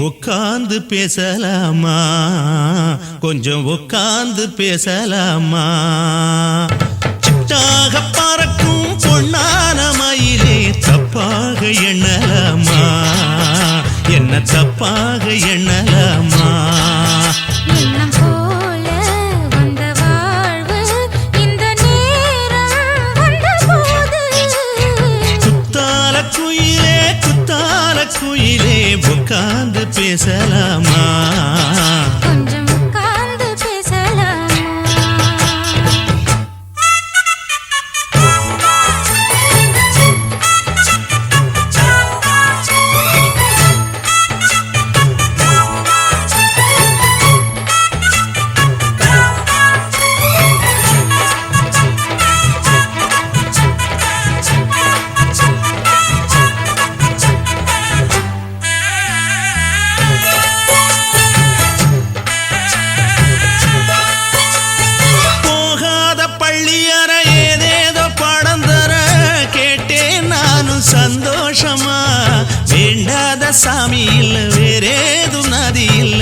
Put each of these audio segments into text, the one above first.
உட்கார்ந்து பேசலாமா? கொஞ்சம் உட்கார்ந்து பேசலாமா? சிட்டாக பறக்கும் பொன்னான மயிலே தப்பாக எண்ணலாமா? என்ன தப்பாக எண்ணலாமா? குயிலே உட்கார்ந்து பேசலாமா? கொஞ்சம் உட்கார்ந்து பேசலாமா? சந்தோஷமா வேண்டாத சாமி இல்ல, வேறேதும் நதி இல்ல,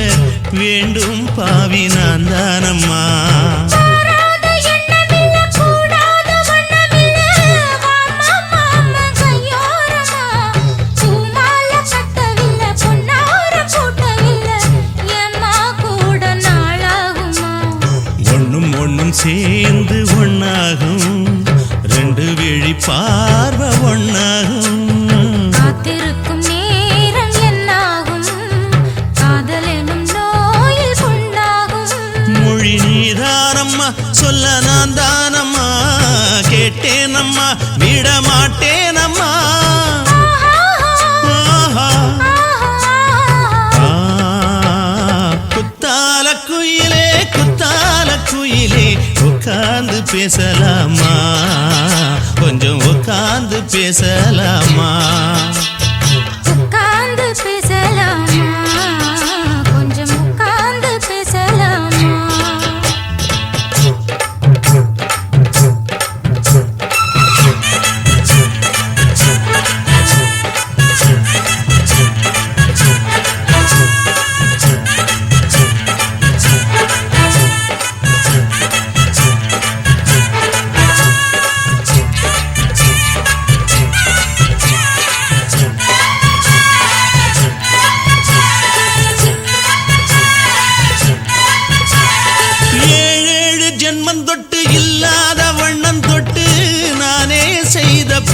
வேண்டும் பாவி நான் தானம்மா. ஒண்ணும் ஒண்ணும் சேர்ந்து ஒன்னாகும், ரெண்டு விழி பார்வை ஒன்னாகும். காத்திருக்கும் நேரம் என்னாகும், காதல் எனும் நோயில் புண்ணாகும். மொழி நீதானம்மா, சொல்ல நான் தானம்மா, கேட்டேனம்மா விட மாட்டேனம்மா. குத்தால குயிலே குத்தால குயிலே உட்கார்ந்து பேசலாமா? கொஞ்சம் உட்கார்ந்து பேசலாமா? உட்கார்ந்து பேசலாமா? கொஞ்சம் உட்கார்ந்து பேசலாமா?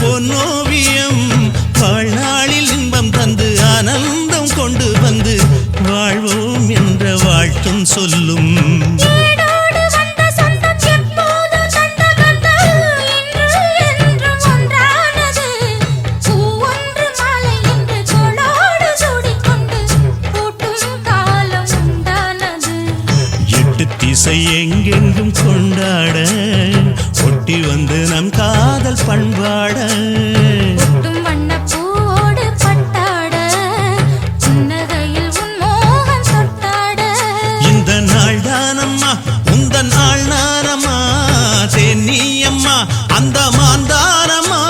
பொன்னோவியம் வாழ்நாளில் இன்பம் தந்து ஆனந்தம் கொண்டு வந்து வாழ்வோம் என்ற வாழ்த்தும் சொல்லும். எட்டு திசை எங்கெங்கும் கொண்டாட ஒட்டி வந்து நம் காதல் பண்பாட, வண்ணப்பூவோடு பட்டாட, புன்னகையில் உன் மோகம் தொட்டாட. இந்த நாள் தானம்மா உந்த நாள் நானம்மா, தென்னியம்மா அந்த மாந்தானம்மா.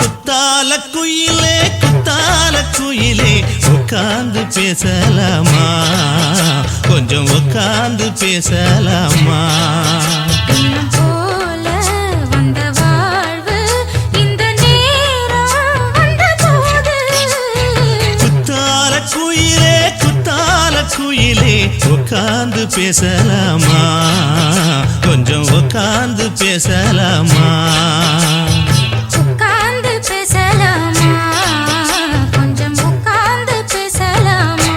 குத்தால குயிலே குத்தால குயிலே உட்கார்ந்து பேசலாமா? கொஞ்சம் உட்கார்ந்து பேசலாமா? போல வந்த வாழ்வு இந்த நேரம் வந்தபோது. குத்தால குயிலே குத்தால குயிலே உட்கார்ந்து பேசலாமா? கொஞ்சம் உட்கார்ந்து பேசலாமா? உட்கார்ந்து பேசலாமா? கொஞ்சம் உட்கார்ந்து பேசலாமா?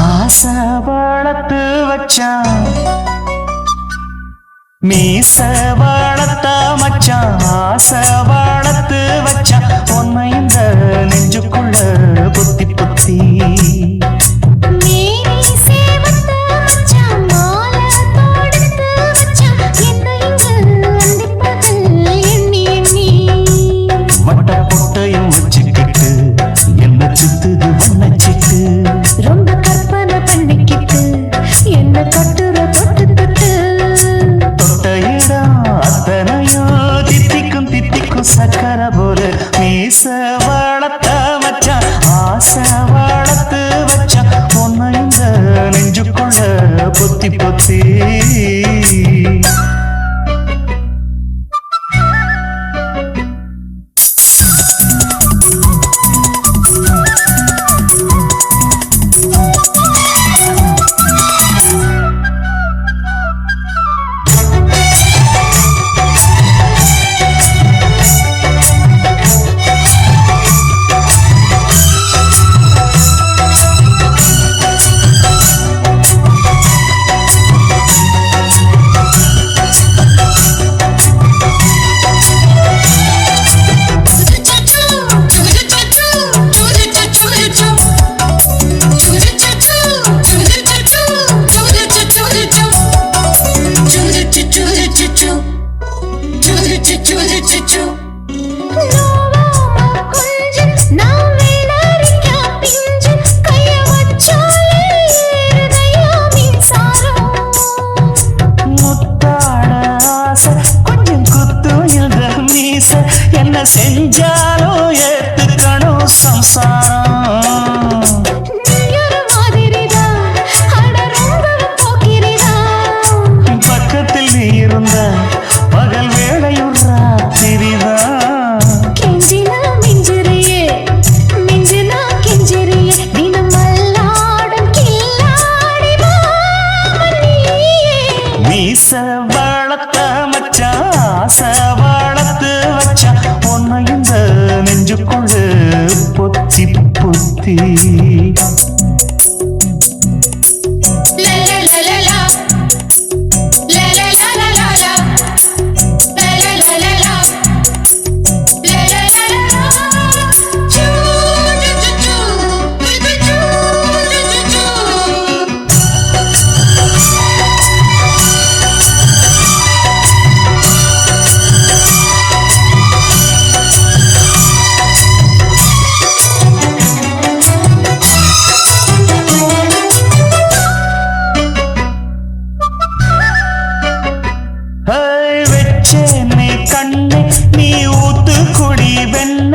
ஆசை வளர்த்து வச்சான் மீச வளர்த்த மச்சான் ஆசை வளர்த்து வச்சான் உன்னை இந்த நெஞ்சுக்குள்ள புத்தி புத்தி வட்ட பொட்டையும் வச்சுக்கிட்டு என்ன சுத்துது வண்ணச்சிட்டு ரொம்ப கற்பனை பண்ணிக்கிட்டு என்ன கட்டுற தொட்டு தொட்டு தொட்ட இடம் அத்தனையோ தித்திக்கும் தித்திக்கும் சக்கரை போல மீச வளர்த்த மச்சான் ஆசை வளர்த்து வச்சான் உன்னை இந்த நெஞ்சுக்குள்ள பொத்தி பொத்தி என்ன செஞ்சாலும் ஏத்துக்கணும் சம்சாரம் பக்கத்தில் நீ இருந்த பகல் வேளையும் ராத்திரிதான் கெஞ்சினா மிஞ்சிறியே மிஞ்சினா கெஞ்சிறியே தினம் மல்லாடும் கில்லாடி மீச வளர்த்த மச்சான் ஆசை வளர்த்து வச்சான் உன்னை இந்த நெஞ்சுக்குள்ள பொத்தி பொத்தி வெச்சேனே கண்ணே நீ ஊத்து குடி வெண்ண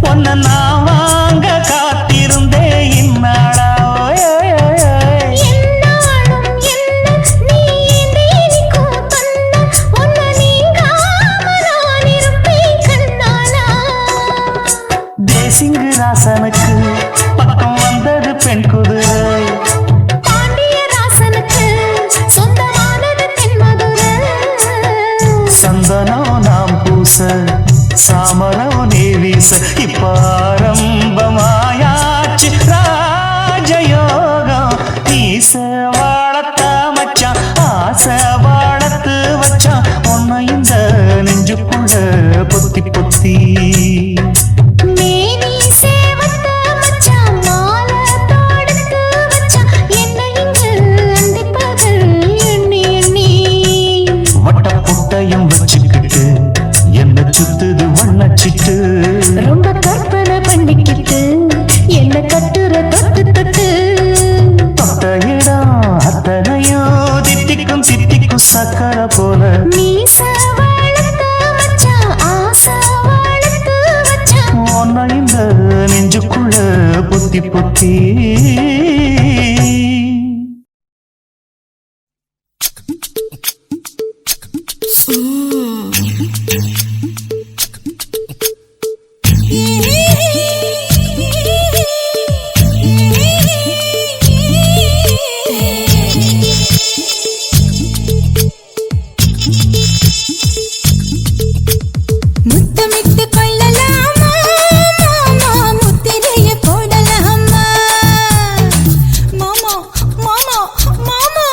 உன்னை நான் வாங்க காத்திருந்தே இந்நாளா தேசிங்கு ராசனுக்கு பக்கம் வந்தது பெண் குதிரை சந்தனம் நாம் பூச சாமரம் நீ வீச இப்ப ஆரம்பமாயாச்சு ராஜயோகம் நீச வளர்த்த மச்சான் ஆசை வளர்த்து வச்சான் உன்னை இந்த நெஞ்சுக்குள்ள பொத்தி பொத்தி வச்சுக்கிட்டு என்ன சுத்துது வண்ணச்சிட்டு ரொம்ப கற்பனை பண்ணிக்கிட்டு என்ன கட்டுற தொட்டு தொட்டு தொட்ட இடம் அத்தனையோ தித்திக்கும் தித்திக்கும் சக்கரை போல மீச வளர்த்த மச்சான் ஆசை வளர்த்து வச்சான் உன்னை இந்த நெஞ்சுக்குள்ள பொத்தி பொத்தி முத்தமிட்டு கொள்ளலாமா மாமா முத்திரைய போடலாமா மாமா மாமா மாமா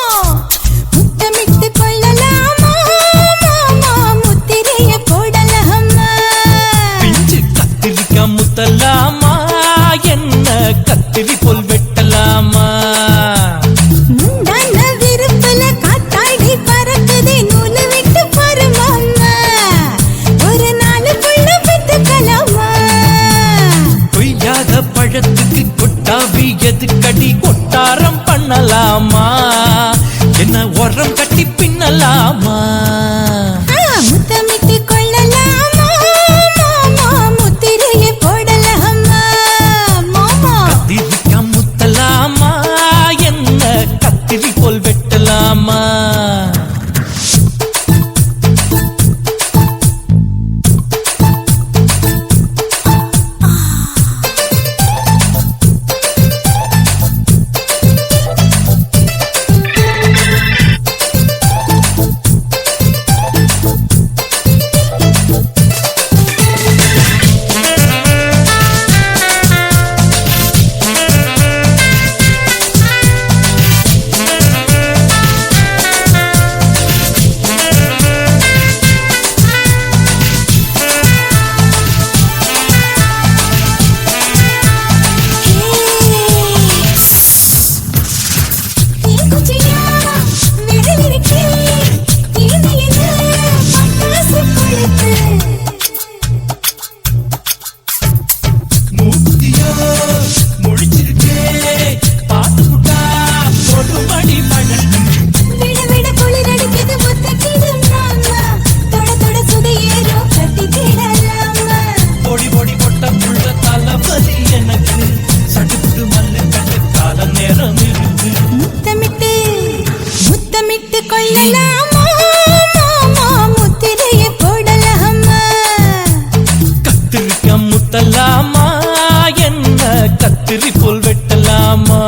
முத்தமிட்டு கொள்ளலாமா கத்திரி போல் வெட்டலாமா முந்தான விருப்பல காத்தாடி பறக்குதே நூலு விட்டு பாரு மாமா ஒரு நாளுக்குள்ள பெத்துக்கலாமா கொய்யாத பழத்துக்கு கொட்டாவி எதுக்கடி கொட்டாரம் பண்ணலாமா என்ன உரம் கட்டி பின்னலாமா முத்தமிட்டு கொள்ளலாமா மாமா முத்திரையை போடலாமா மாமா கத்திரிக்கா முத்தலாமா என்ன கத்திரி போல் வெட்டலாமா முத்தலாமா என்ன கத்திரி போல் வெட்டலாமா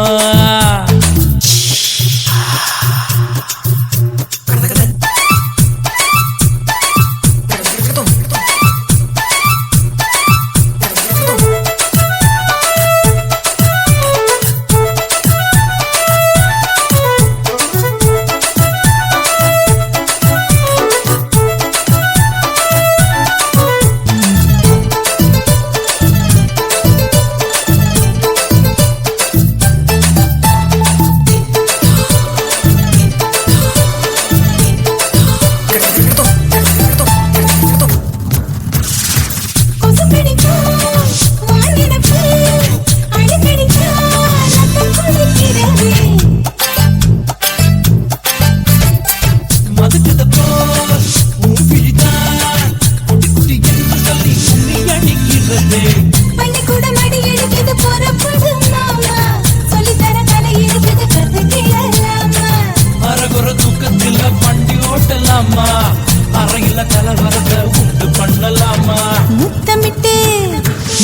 அறையில கலவரத்தை உண்டு பண்ணலாமா முத்தமிட்டு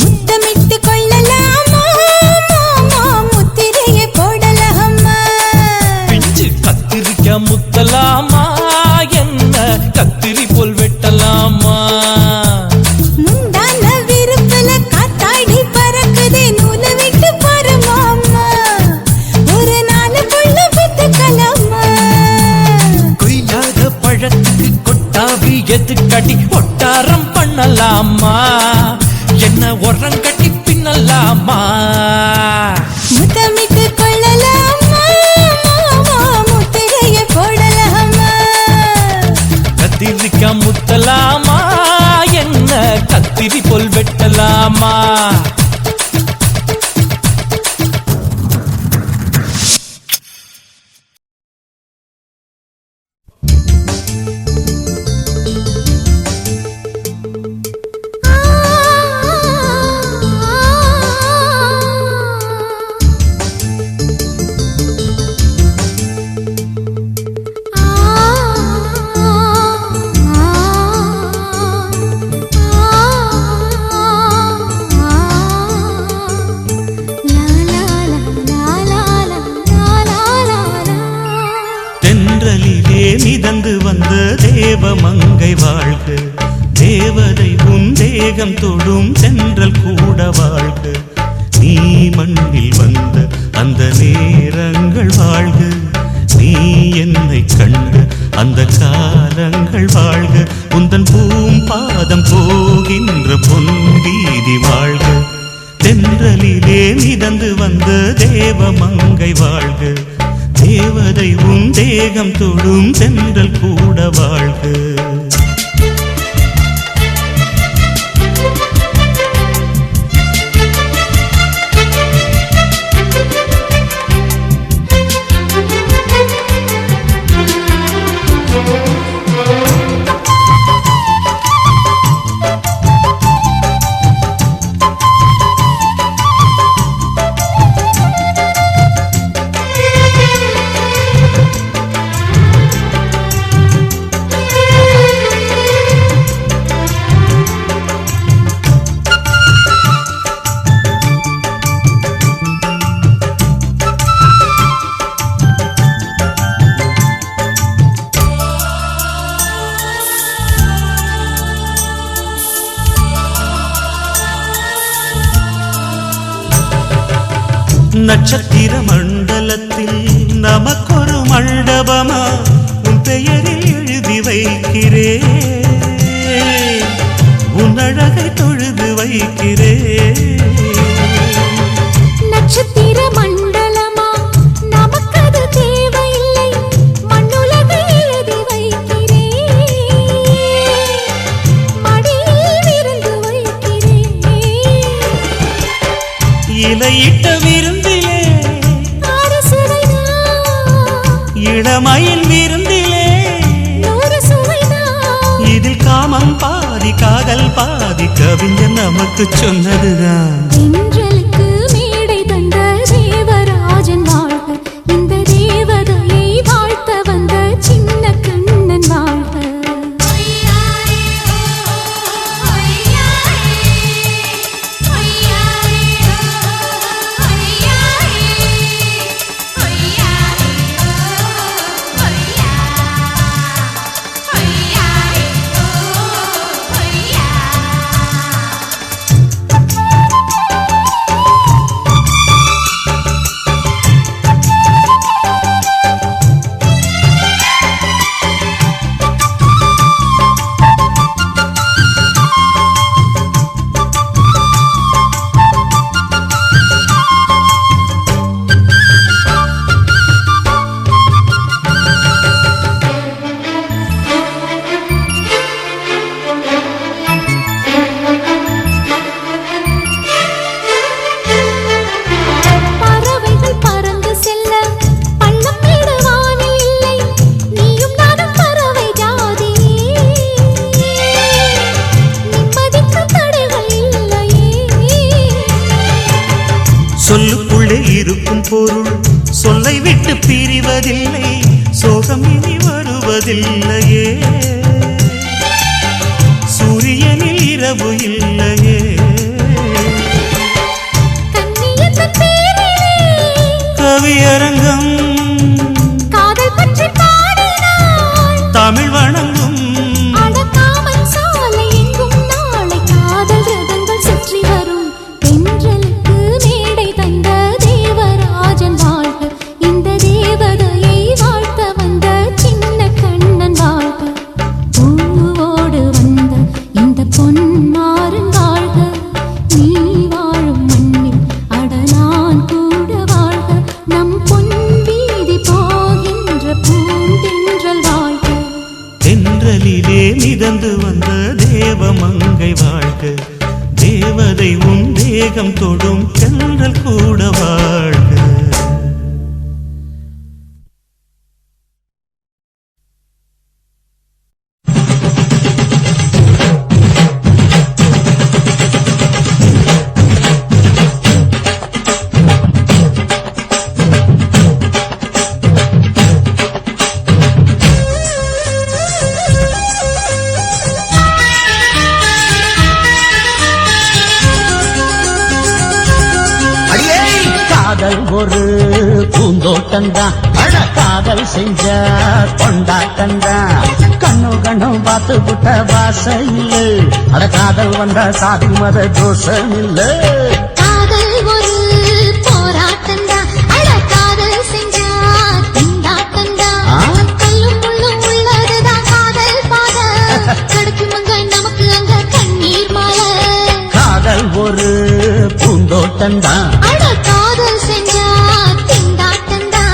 முத்தமிட்டு கொள்ளலாமா மாமா முத்திரையை போடலாமா பிஞ்சு கத்திரிக்கா முத்தலாமா என்ன கத்திரி போல் வெட்டலாமா முந்தான விருப்பல காத்தாடி பறக்குதே நூலு விட்டு பாரு மாமா ஒரு நாளுக்குள்ள பெத்துக்கலாமா கொய்யாத பழத்துக்கு கொட்டாவி எதுக்கடி ஒட்டாரம் பண்ணலாமா என்ன உரம் கட்டி பின்னலாமா முத்தமிட்டு கொள்ளலாமா மாமா முத்திரையை போடலாமா கத்திரிக்கா முத்தலாமா என்ன கத்திரி போல் வெட்டலாமா மிதந்து வந்த தேவமங்கை வாழ்க தேவதை உன் தேகம் தொடும் சென்றல் கூட வாழ்க நீ மண்ணில் வந்த அந்த நேரங்கள் வாழ்க நீ என்னை கண்ட அந்த காலங்கள் வாழ்க உந்தன் பூம் பாதம் போகின்ற பொன் வீதி வாழ்க தென்றலிலே மிதந்து வந்த தேவமங்கை வாழ்க, தேவதை உன் தேகம் தொடும் தென்றல் கூட வாழ்க. நட்சத்திர மண்டலத்தில் நமக்கொரு மண்டபமா உன் பெயரில் எழுதி வைக்கிறேன், உன் அழகை தொழுது வைக்கிறேன். நட்சத்திர மண்டலமா நமக்கது தேவையில்லை, மண்ணுலகை எழுதி வைக்கிறேன், மடியில் விருந்து வைக்கிறேன். இலையிட்ட விருந்திலே இளமயில் விருந்திலே இதில் காமம் பாதி காதல் பாதி கவிஞர் நமக்கு சொன்னதுதான். தென்றலுக்கு மேடை தந்த தேவராஜன் வாழ்க, இந்த தேவதையை வாழ்த்த வந்த சின்ன கண்ணன் வாழ்க. சொல்லுக்குள்ளே இருக்கும் பொருள் சொல்லை விட்டு பிரிவதில்லை, சோகம் இனி வருவதில்லையே, சூரியனில் இரவு இல்லையே. கவியரங்கம் தமிழ் வணங்கும் மிதந்து வந்த தேவமங்கை வாழ்க, தேவதை உன் தேகம் தொடும் தென்றல் கூட வாழ்க. ஒரு பூந்தோட்டந்தான் காதல் செஞ்ச கொண்டாட்டந்தான், கண்ணு கண்ணு பார்த்து புட்ட வாசையில் அட காதல் வந்த சாதி மத தோஷம் இல்ல. காதல் ஒரு போராட்டந்தான், அட காதல் செஞ்சா திண்டாட்டந்தான், கல்லும் முள்ளும் உள்ளதுதான் காதல் பாத, கிடைக்கும் அங்க நமக்கு அங்க கண்ணீர் மாலை. காதல் ஒரு பூந்தோ பூந்தோட்டந்தா அட காதல் செஞ்சா திண்டாட்டந்தா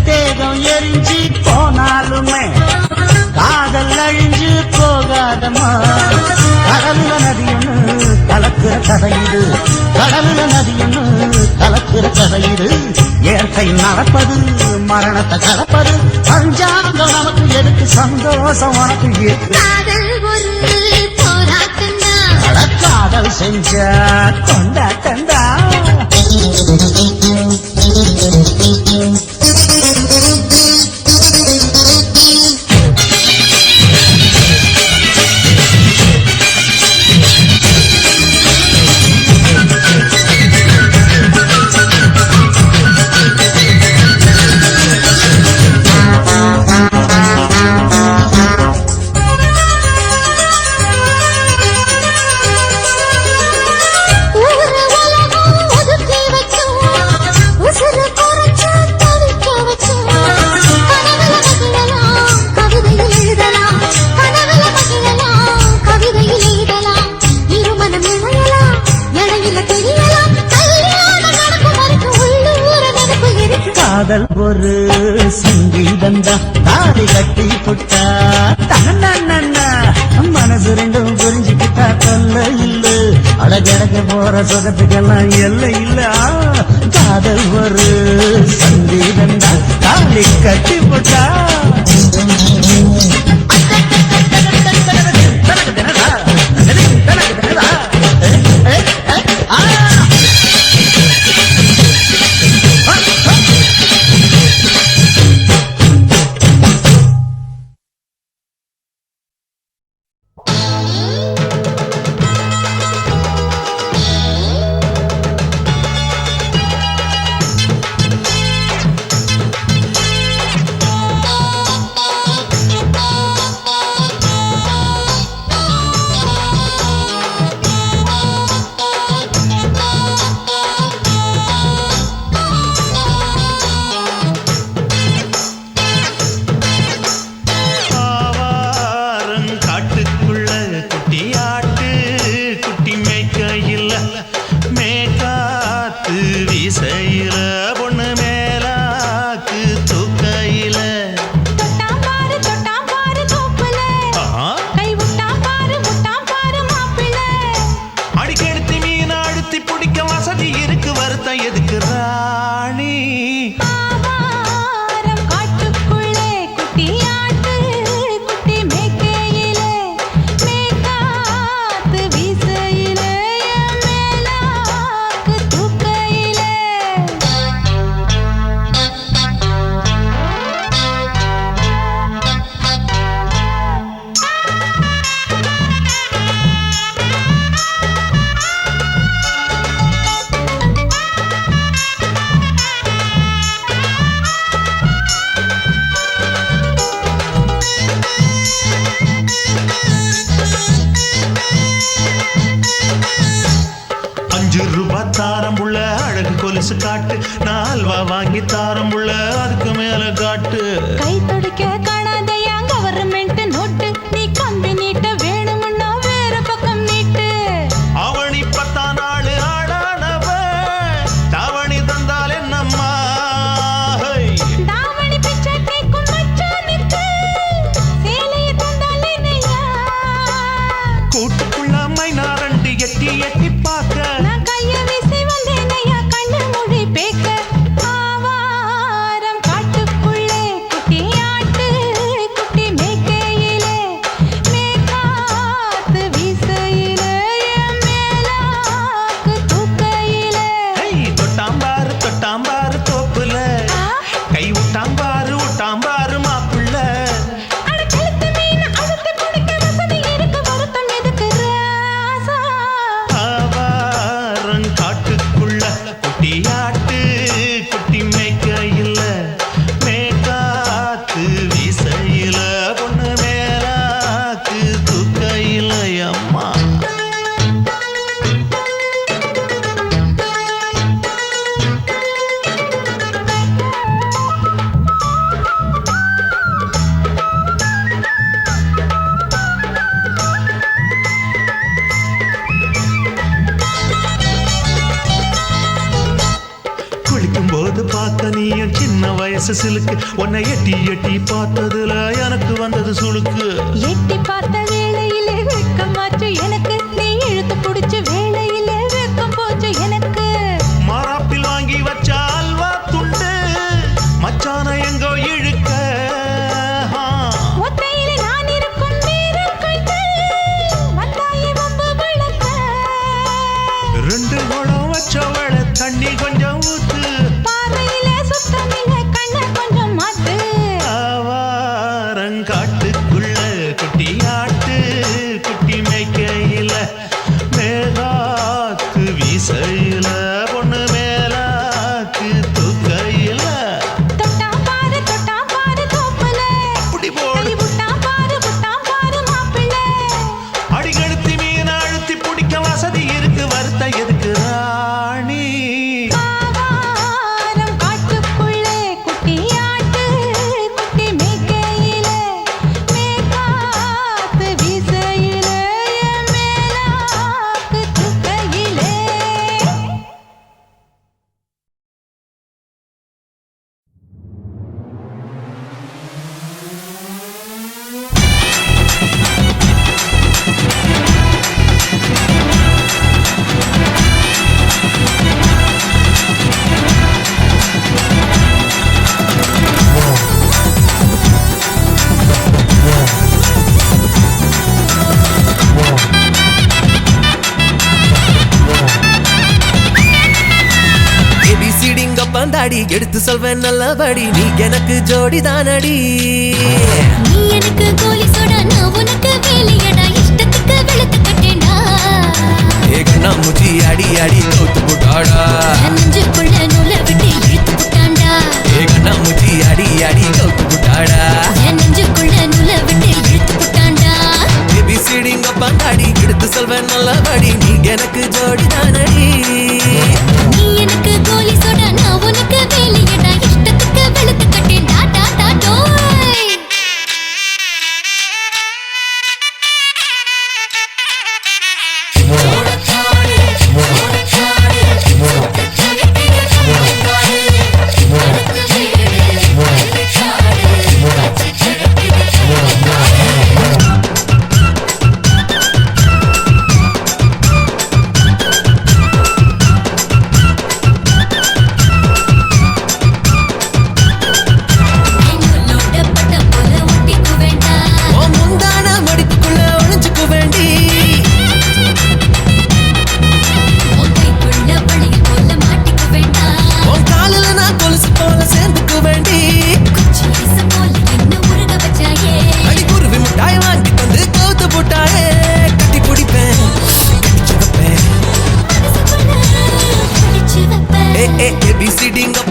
தேகம் எரிஞ்சு போனாலுமே காதல் அழிஞ்சு போகாதமா கடலுல நதியொன்னு கலக்கிற கதையிடு கடலுல நதியொன்னு கலக்கிற கதையிடு இயற்கை நடப்பது மரணத்தை கலப்பது பஞ்சாங்கம் நமக்கு எதுக்கு சந்தோஷம் உனக்கு இருக்கு காதல் ஒரு போராட்டந்தா காதல் செஞ்ச கொண்டாட்டந்தா ஊரு உலகம் ஒதுக்கி வச்சோம் உசுறு குறைச்சு தவிக்க வச்சோம் கனவுல மகிழலாம் கவிதையில் எழுதலாம் கனவுல மகிழலாம் கவிதையில் எழுதலாம் இருமனம் இணையலாம் இடையில தெரியலாம் கல்யாணம் நடக்கும் வரைக்கும் உள்ளூர நினைப்பு இருக்கு காதல் ஒரு சங்கீதந்தா தாடி கட்டி புட்டா தன்னா மனசு ரெண்டும் புரிஞ்சுக்கிட்டா தொல்ல இல்ல அழகழக போற சுகத்துக்கெல்லாம் எல்லை இல்ல காதல் ஒரு சங்கீதந்தா தாடி கட்டி புட்டா ஆவாரம் காட்டுக்குள்ள குட்டியாட்டு குட்டி மேய்க்கையில் மேற்காத்து வீசையில பொண்ணு மேலாக்கு தூக்கையில தொட்டாம் பாரு தோப்புல கை விட்டாம் பாரு மாப்பிள்ளை அடிக்கெடுத்து மீன் அழுத்தி பிடிக்க வசதி இருக்கு வருத்தம் எதுக்கு ராணி ஆவாரம் காட்டுக்குள்ளே குட்டியாட்டு குட்டி மேய்க்கையிலே மேய்க்காத்து வீசையிலே மேலாக்கு தூக்கையிலே ₹5 தாரம்புள்ள அழகு கொலுசு காட்டு 4 ரூபா வாங்கி தாரம்புள்ள அதுக்கு மேல காட்டு கை துடிக்க காணாதையா கவர்மெண்ட் நோட்டு நீ கம்பி நீட்ட வேணும்னா வேற பக்கம் நீட்டு அவனி 10 நாள் ஆடானவ தாவணி தந்தால் என்னம்மா தாவணி பிச்சை கேக்கும் மச்சானுக்கு சேலையை தந்தாலே நையா கூட்டுக்குள்ள மைனாரண்டி எட்டி எட்டி பார்க்க நான் கைய வீசி வந்தேன் ஐயா கண்ணு மொழி பேக்க ஆவாரம் காட்டுக்குள்ளே குட்டியாட்டு குட்டி மேய்க்கையிலே மேற்காத்து வீசையிலே மேலாக்கு தூக்கையிலே தொட்டாம்பாரு தோப்புல கை விட்டாம்பாரு மாப்பிள்ள அட கழுத்து மீன் அழுத்து குடிக்க வசதி இருக்கு வருத்தம் எதுக்கு ராசா வயசு சிலுக்கு உன்னை எட்டி எட்டி பார்த்ததுல எனக்கு வந்தது சுளுக்கு எட்டி பார்த்த வேளையிலே வெட்கமாச்சு எனக்கு நீ இழுத்து பிடிச்ச வேளையிலே வெட்கம் போச்சு எனக்கு மாறாப்பில் வாங்கி வச்ச அல்வா துண்டு மச்சான எங்கோ இழுக்க ஒத்தையிலே நான் இருக்கும் நேரம் கண்டு வந்தாயே வம்பு வளர்க்க ரெண்டு குடம் வச்சவள தண்ணி கொஞ்சம் ஊத்து பார்வையிலே சுத்தமில்லை கண்ணை கொஞ்சம் மாத்து ஆவாரங்காட்டுக்குள்ள குட்டி ஆட்டு குட்டி மேய்க்கையில மேகாத்து வீசையில பொண்ணு மேலாக்கு தூக்கையில தொட்டான் பாரு தோப்புல அப்படி போடு கை விட்டான் பாரு மாப்பிள்ளை அடிகழுத்தி மீன் அழுத்தி பிடிக்க வசதி இருக்கு வருத்த எதுக்கு ராணி ஆவாரம் காட்டுக்குள்ளே குட்டியாட்டு குட்டி மேய்க்கையிலே மேகாத்து வீசையிலே என் மேலாக்கு தூக்கையிலே ஏபிசிடிங்க பந்தாடி எடுத்து சொல்வேன் நல்லபடி நீ எனக்கு ஜோடி தானடி நீ எனக்கு கோலி சோடா நான் உனக்கு வேலையடா இஷ்டத்துக்கு வெளுத்து கட்டேன்டா ஏகனா முச்சி அடி அடி கவுத்து போட்டாடா என் நெஞ்சுக்குள்ள நூலை விட்டு இழுத்து புட்டான்டா ஏகனா முச்சி அடி அடி கவுத்து போட்டாடா என் நெஞ்சுக்குள்ள நூலை விட்டு இழுத்து புட்டான்டா ஏபிசிடிங்க பந்தாடி எடுத்து சொல்வேன் நல்லபடி நீ எனக்கு ஜோடி தானடி நீ எனக்கு கோலி சோடா நான் உனக்கு வேலையடா இஷ்டத்துக்கு வெளுத்து கட்டேன்டா டா டா டோய்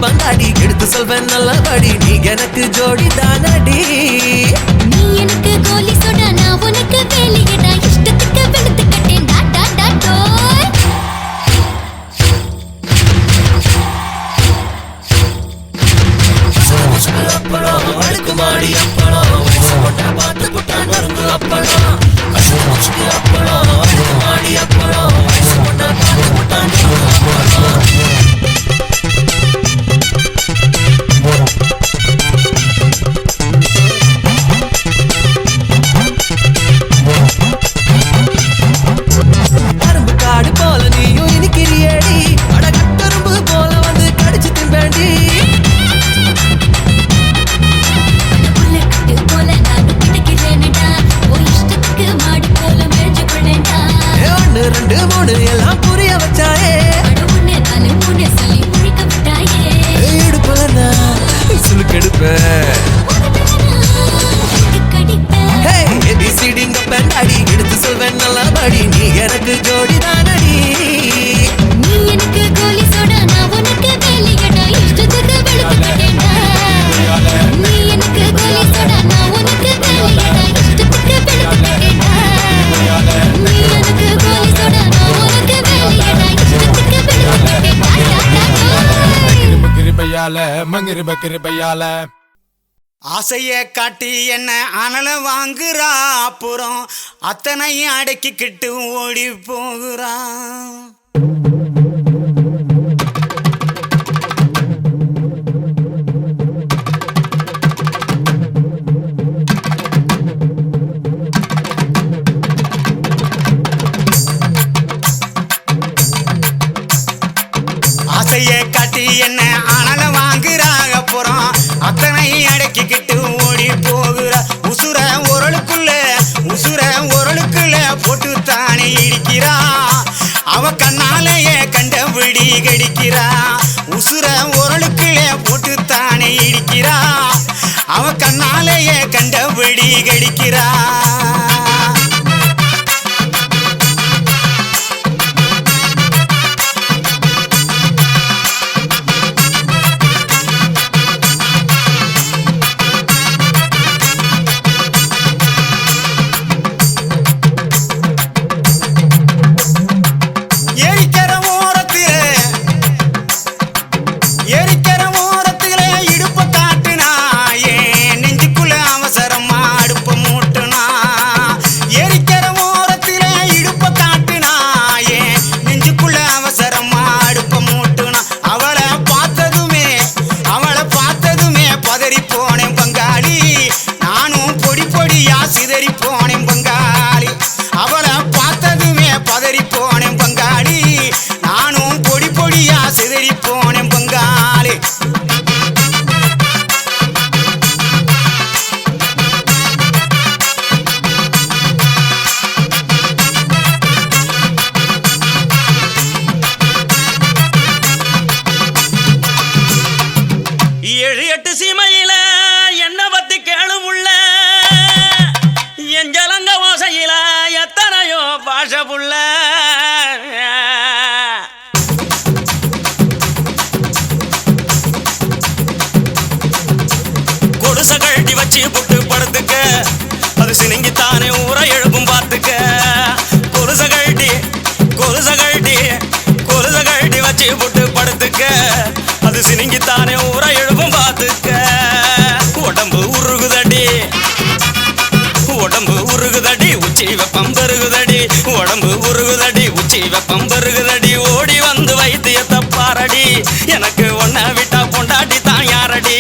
பந்தாடி எடுத்து சொல்வேன் நல்லபடி நீ எனக்கு ஜோடி தானடி நீ எனக்கு கோலி சோடா நான் உனக்கு வேலையடா இஷ்டத்துக்கு வெளுத்து கட்டேன்டா டா டா டோய் அப்பளம் அடுக்குமாடி அப்பளம் வயசு போட்டா பார்த்து புட்டான் வருங்க அப்பளம் அப்பளம் அடுக்குமாடி அப்பளம் வயசு போட்டா பார்த்து புட்டான் அப்பளம் கரும்பு காடு போல நீயும் இனிக்கிறியடி அட கரும்பு போல வந்து கடிச்சு தின்பேண்டி புல்லட்டு போல நான் கிடக்கிறேனடா ஓ இஷ்டத்துக்கு மாடு போல மேய்ச்சு கொள்ளேன்டா 1 2 3 எல்லாம் புரிய வச்சாயே அட 1 4 3 சொல்லி முழிக்க விட்டாயே இடுப்புல நான் சுளுக்கெடுப்பேன் கடிப்பேன் ஹே ஏபிசிடிங்க பெண்டாடி எடுத்து சொல்வேன் நல்லபடி நீ எனக்கு ஜோடி தானடி நீ எனக்கு கோலி சோடா நான் உனக்கு வேலையடா இஷ்டத்துக்கு வெளுத்து கட்டேன்டா நீ எனக்கு கோலி சோடா நான் உனக்கு வேலையடா இஷ்டத்துக்கு வெளுத்து கட்டேன்டா நீ எனக்கு கோலி சோடா நான் உனக்கு வேலையடா இஷ்டத்துக்கு வெளுத்து கட்டேன்டா கிருபையால கிருபையால ஆசைய காட்டி என்ன அனல வாங்குறா அப்புறம் அத்தனையும் அடக்கிக்கிட்டு ஓடி போகிறான் ஆசைய காட்டி என்ன அனல வாங்குறா அப்புறம் அத்தனை அடக்கிக்கிட்டு ஓடி போகிறா உசுர உரலுக்குள்ள போட்டு தானே இடிக்கிறா அவ கண்ணாலேயே கண்டபடி கடிக்கிறா உசுர உரலுக்குள்ள போட்டு தானே இடிக்கிறா அவ கண்ணாலேயே கண்டபடி கடிக்கிறா பம்பருகுதடி ஓடி வந்து வைத்தியத்தை பாரடி எனக்கு ஒன்ன விட்டா பொண்டாட்டி தான் யாரடி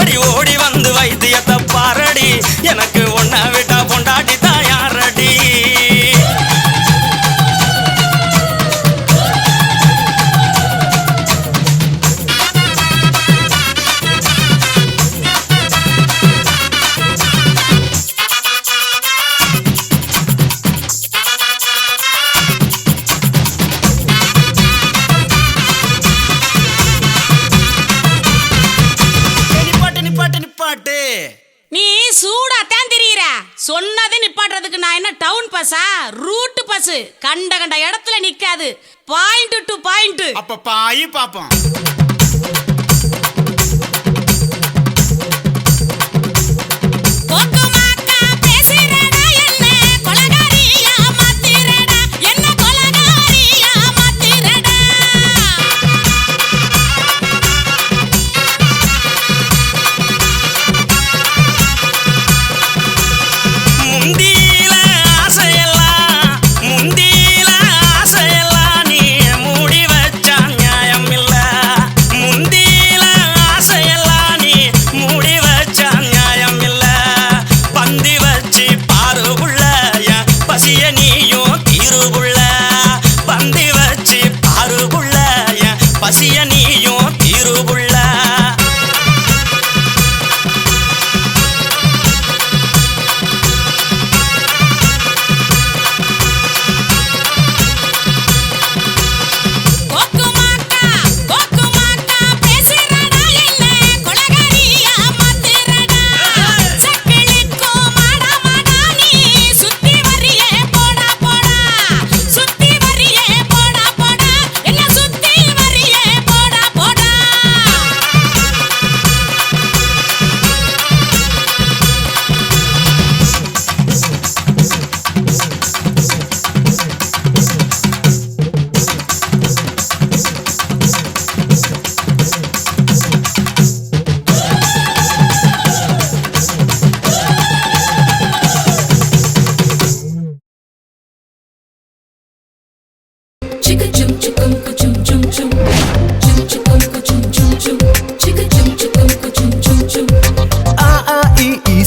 அடி ஓடி வந்து வைத்தியத்தை பாரடி எனக்கு ஒன்ன விட்டா பொண்டாட்டி தான் யாரடி நீ சூடா தான் திரியிற சொன்னது நிப்பாட்டுறதுக்கு நான் என்ன டவுன் பஸ்ஸா ரூட் பஸ் கண்ட கண்ட இடத்துல நிக்காது பாயிண்ட் டு பாயிண்ட் அப்ப பாயி பாப்போம்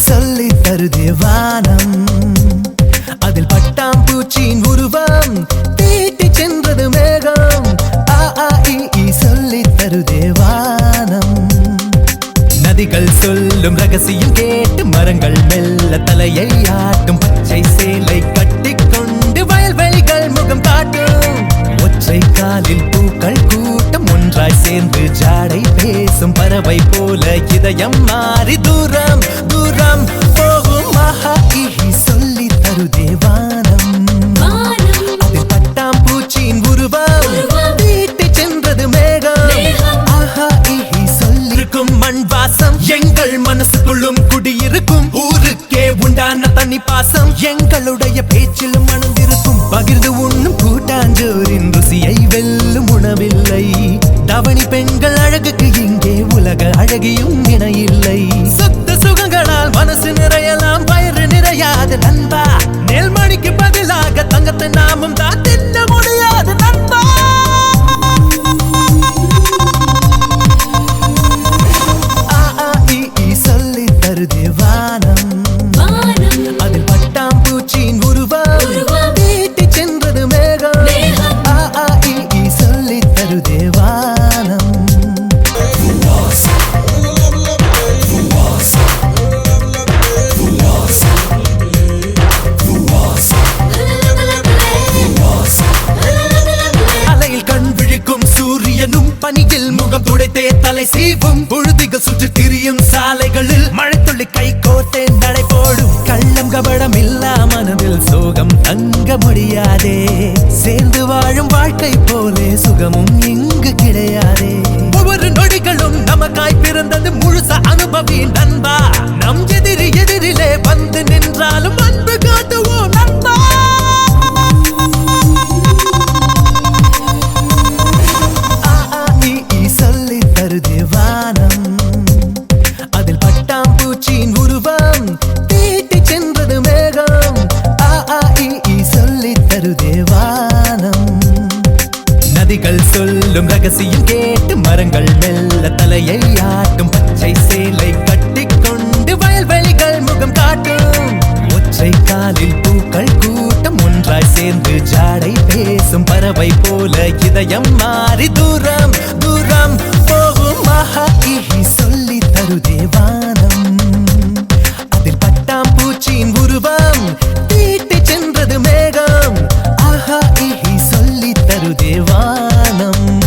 சொல்லி தருதே வானம் அதில் பட்டாம்பூச்சியின் உருவம் தீட்டி சென்றது மேகம் சொல்லி சொல்லும் ரகசியம் கேட்டு மரங்கள் மெல்ல தலையை ஆட்டும் பச்சை சேலை கட்டிக்கொண்டு வயல்வெளிகள் முகம் காட்டும் ஒற்றை காலில் பூக்கள் கூட்டம் ஒன்றாய் சேர்ந்து ஜாடை பேசும் பறவை போல இதயம் மாறி தூரம் தூரம் போகும் மகா சொல்லி தருதே வானம் அதில் பட்டாம் பூச்சியின் உருவம் வீட்டு சென்றது மேகம் ஆஹா சொல்லிருக்கும் மண் வாசம் எங்கள் மனசுக்குள்ளும் குடியிருக்கும் ஊருக்கே உண்டான தனி பாசம் எங்களுடைய பேச்சிலும் மணந்திருக்கும் பகிர்ந்து உண்ணும் கூட்டாஞ்சோரின் ருசியை வெல்லும் உணவில்லை தவணி பெண்கள் அழகுக்கு இங்கே உலக அழகியும் இணையில்லை சொத்து சுகங்களால் மனசு நிறையலாம் வயிறு நிறையாது நண்பா நெல்மணிக்கு பதிலாக தங்கத்தை நாமும் தான் தின்ன முடியாது நண்பா சொல்லி தருதே வானம் அதில் பட்டாம் பூச்சியின் உருவம் வீட்டு சென்றது மேகம் சொல்லி தருதே வானம் அலையில் கண் விழிக்கும் சூரியனும் பனியில் முகம் துடைத்தே தலை சீவும் பொழுதிகள் சுற்றி திரியும் சாலைகளில் மழைத்துள்ளி கை கோத்தே நடை போடும் கள்ளம் கபடம் இல்லா மனதில் சோகம் தங்க முடியாதே சேர்ந்து வாழும் வாழ்க்கை போலே சுகமும் இங்கு கிடையாதே ஒவ்வொரு நொடிகளும் நமக்காய் பிறந்தது முழுச அனுபவி நண்பா நம் எதிரிலே வந்து நின்றாலும் அன்பு காட்டுவோம் நண்பா சொல்லி தருதே வானம் அதில் பட்டாம் பூச்சியின் உருவம் வீட்டு சென்றது மேகம் சொல்லி தருதே வானம் நதிகள் சொல்லும் ரகசியம் கேட்டு மரங்கள் மெல்ல தலையை ஆட்டும் பச்சை சேலை கட்டிக்கொண்டு வயல்வெளிகள் முகம் காட்டும் ஒற்றை காலில் பூக்கள் கூட்டம் ஒன்றாய் சேர்ந்து ஜாடை பேசும் பறவை போல இதயம் மாறி தூரம் தூரம் போகும் மகா சொல்லி தருதே வானம் அதில் பட்டாம் பூச்சியின் உருவம் வீட்டு சென்றது மேகம் ஆஹா சொல்லி தருதே வானம்